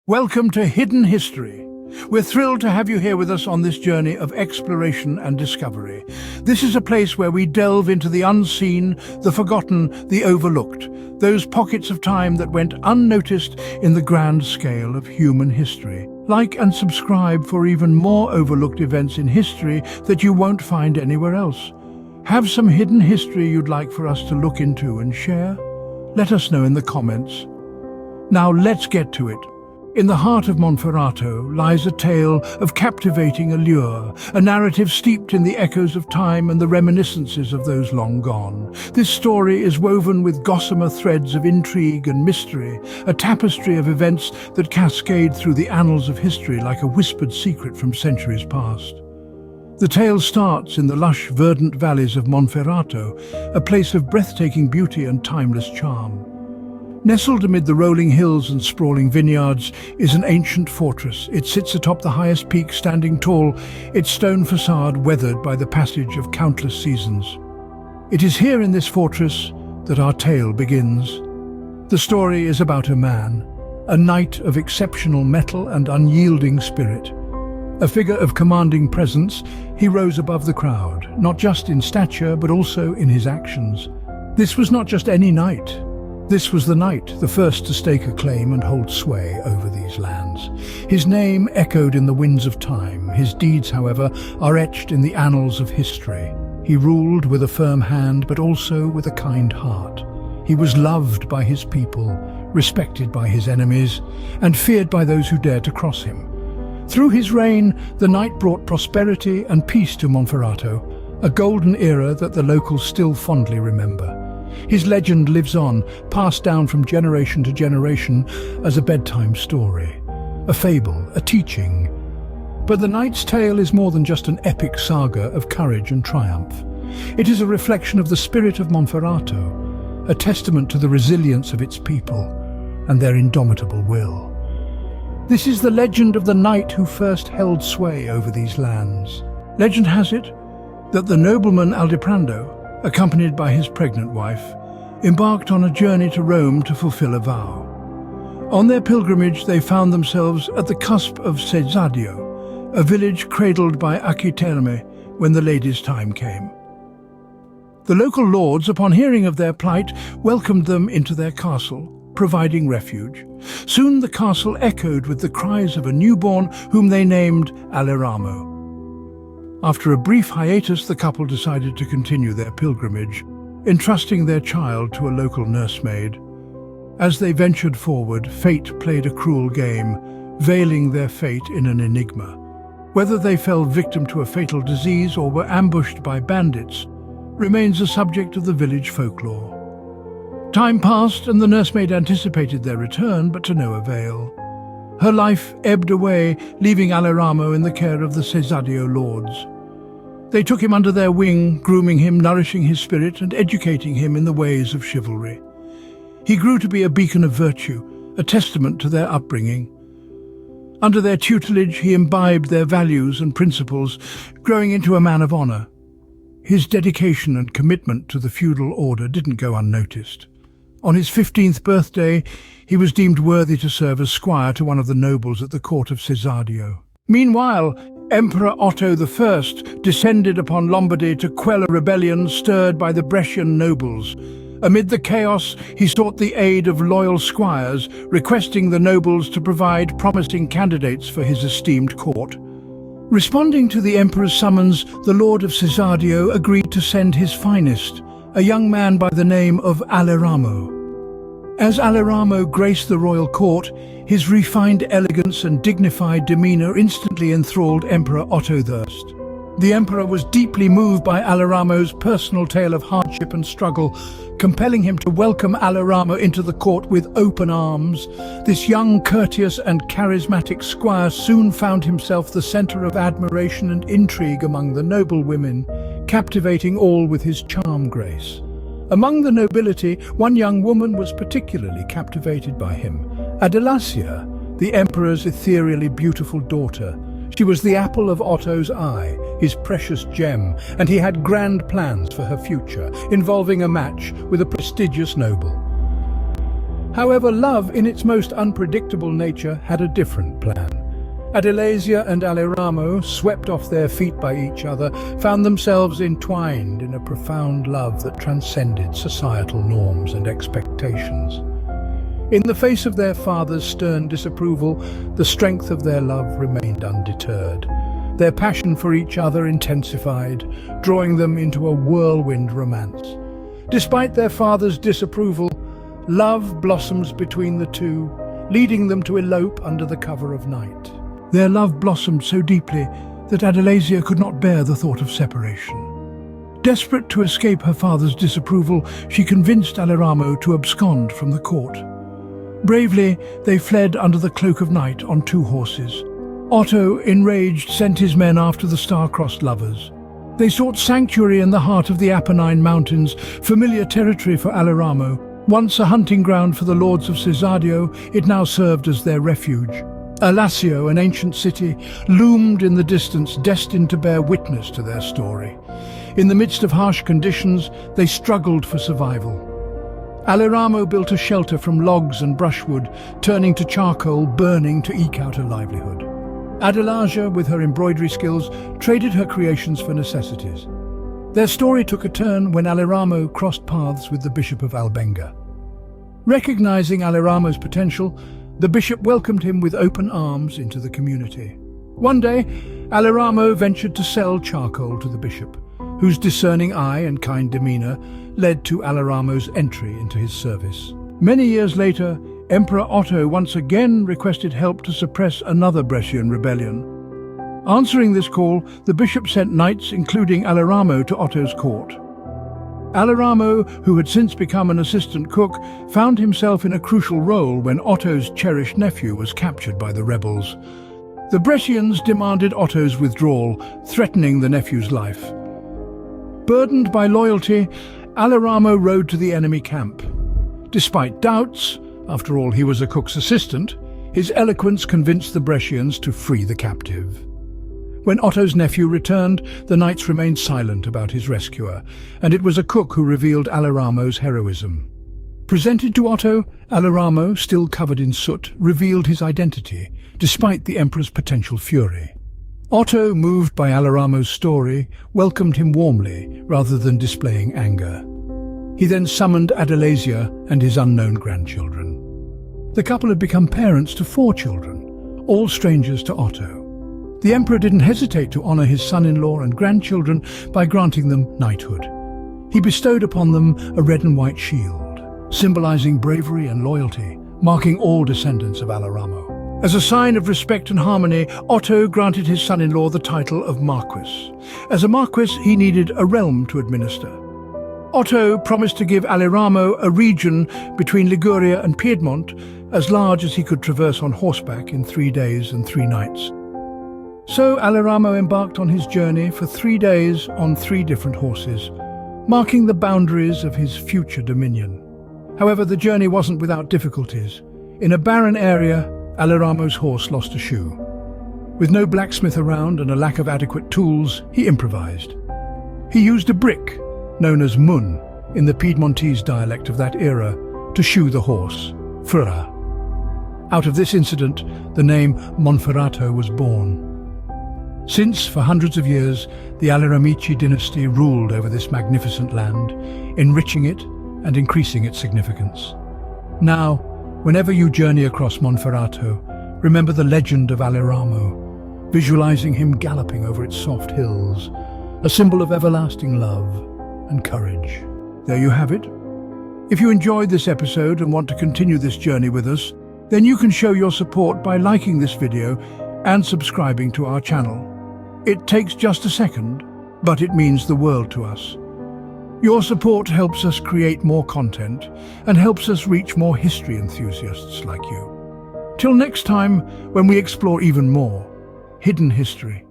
Welcome to Hidden History. We're thrilled to have you here with us on this journey of exploration and discovery. This is a place where we delve into the unseen, the forgotten, the overlooked, those pockets of time that went unnoticed in the grand scale of human history. Like and subscribe for even more overlooked events in history that you won't find anywhere else. Have some hidden history you'd like for us to look into and share? Let us know in the comments. Now let's get to it. In the heart of Monferrato lies a tale of captivating allure, a narrative steeped in the echoes of time and the reminiscences of those long gone. This story is woven with gossamer threads of intrigue and mystery, a tapestry of events that cascade through the annals of history like a whispered secret from centuries past. The tale starts in the lush, verdant valleys of Monferrato, a place of breathtaking beauty and timeless charm. Nestled amid the rolling hills and sprawling vineyards is an ancient fortress. It sits atop the highest peak, standing tall, its stone facade weathered by the passage of countless seasons. It is here in this fortress that our tale begins. The story is about a man, a knight of exceptional mettle and unyielding spirit. A figure of commanding presence, he rose above the crowd, not just in stature but also in his actions. This was not just any knight. This was the knight, the first to stake a claim and hold sway over these lands. His name echoed in the winds of time. His deeds, however, are etched in the annals of history. He ruled with a firm hand, but also with a kind heart. He was loved by his people, respected by his enemies, and feared by those who dared to cross him. Through his reign, the knight brought prosperity and peace to Monferrato, a golden era that the locals still fondly remember. His legend lives on, passed down from generation to generation as a bedtime story, a fable, a teaching. But the knight's tale is more than just an epic saga of courage and triumph. It is a reflection of the spirit of Monferrato, a testament to the resilience of its people and their indomitable will. This is the legend of the knight who first held sway over these lands. Legend has it that the nobleman Aldeprando, accompanied by his pregnant wife, embarked on a journey to Rome to fulfill a vow. On their pilgrimage, they found themselves at the cusp of Cesadio, a village cradled by Aquiterme when the lady's time came. The local lords, upon hearing of their plight, welcomed them into their castle, providing refuge. Soon the castle echoed with the cries of a newborn whom they named Aleramo. After a brief hiatus, the couple decided to continue their pilgrimage, entrusting their child to a local nursemaid. As they ventured forward, fate played a cruel game, veiling their fate in an enigma. Whether they fell victim to a fatal disease or were ambushed by bandits remains a subject of the village folklore. Time passed and the nursemaid anticipated their return, but to no avail. Her life ebbed away, leaving Aleramo in the care of the Cesadio lords. They took him under their wing, grooming him, nourishing his spirit, and educating him in the ways of chivalry. He grew to be a beacon of virtue, a testament to their upbringing. Under their tutelage, he imbibed their values and principles, growing into a man of honor. His dedication and commitment to the feudal order didn't go unnoticed. On his 15th birthday, he was deemed worthy to serve as squire to one of the nobles at the court of Cesadio. Meanwhile, Emperor Otto I descended upon Lombardy to quell a rebellion stirred by the Brescian nobles. Amid the chaos, he sought the aid of loyal squires, requesting the nobles to provide promising candidates for his esteemed court. Responding to the emperor's summons, the Lord of Cesadio agreed to send his finest, a young man by the name of Aleramo. As Aleramo graced the royal court, his refined elegance and dignified demeanor instantly enthralled Emperor Otto I. The emperor was deeply moved by Aleramo's personal tale of hardship and struggle, compelling him to welcome Aleramo into the court with open arms. This young, courteous and charismatic squire soon found himself the center of admiration and intrigue among the noble women, captivating all with his charm grace. Among the nobility, one young woman was particularly captivated by him, Adelasia, the emperor's ethereally beautiful daughter. She was the apple of Otto's eye, his precious gem, and he had grand plans for her future, involving a match with a prestigious noble. However, love, in its most unpredictable nature, had a different plan. Adelasia and Aleramo, swept off their feet by each other, found themselves entwined in a profound love that transcended societal norms and expectations. In the face of their father's stern disapproval, the strength of their love remained undeterred. Their passion for each other intensified, drawing them into a whirlwind romance. Despite their father's disapproval, love blossoms between the two, leading them to elope under the cover of night. Their love blossomed so deeply that Adelasia could not bear the thought of separation. Desperate to escape her father's disapproval, she convinced Aleramo to abscond from the court. Bravely, they fled under the cloak of night on 2 horses. Otto, enraged, sent his men after the star-crossed lovers. They sought sanctuary in the heart of the Apennine Mountains, familiar territory for Aleramo. Once a hunting ground for the lords of Cesadio, it now served as their refuge. Alassio, an ancient city, loomed in the distance, destined to bear witness to their story. In the midst of harsh conditions, they struggled for survival. Aleramo built a shelter from logs and brushwood, turning to charcoal burning to eke out a livelihood. Adelasia, with her embroidery skills, traded her creations for necessities. Their story took a turn when Aleramo crossed paths with the Bishop of Albenga. Recognizing Aleramo's potential, the bishop welcomed him with open arms into the community. One day, Aleramo ventured to sell charcoal to the bishop, whose discerning eye and kind demeanor led to Aleramo's entry into his service. Many years later, Emperor Otto once again requested help to suppress another Brescian rebellion. Answering this call, the bishop sent knights, including Aleramo, to Otto's court. Aleramo, who had since become an assistant cook, found himself in a crucial role when Otto's cherished nephew was captured by the rebels. The Brescians demanded Otto's withdrawal, threatening the nephew's life. Burdened by loyalty, Aleramo rode to the enemy camp. Despite doubts, after all he was a cook's assistant, his eloquence convinced the Brescians to free the captive. When Otto's nephew returned, the knights remained silent about his rescuer, and it was a cook who revealed Aleramo's heroism. Presented to Otto, Aleramo, still covered in soot, revealed his identity, despite the emperor's potential fury. Otto, moved by Aleramo's story, welcomed him warmly rather than displaying anger. He then summoned Adelasia and his unknown grandchildren. The couple had become parents to 4 children, all strangers to Otto. The emperor didn't hesitate to honor his son-in-law and grandchildren by granting them knighthood. He bestowed upon them a red and white shield, symbolizing bravery and loyalty, marking all descendants of Aleramo. As a sign of respect and harmony, Otto granted his son-in-law the title of Marquis. As a Marquis, he needed a realm to administer. Otto promised to give Aleramo a region between Liguria and Piedmont, as large as he could traverse on horseback in 3 days and 3 nights. So Aleramo embarked on his journey for 3 days on 3 different horses, marking the boundaries of his future dominion. However, the journey wasn't without difficulties. In a barren area, Aleramo's horse lost a shoe. With no blacksmith around and a lack of adequate tools, he improvised. He used a brick, known as mun in the Piedmontese dialect of that era, to shoe the horse, Frra. Out of this incident, the name Monferrato was born. Since, for hundreds of years, the Aleramici dynasty ruled over this magnificent land, enriching it and increasing its significance. Now, whenever you journey across Monferrato, remember the legend of Aleramo, visualizing him galloping over its soft hills, a symbol of everlasting love and courage. There you have it. If you enjoyed this episode and want to continue this journey with us, then you can show your support by liking this video and subscribing to our channel. It takes just a second, but it means the world to us. Your support helps us create more content and helps us reach more history enthusiasts like you. Till next time, when we explore even more hidden history.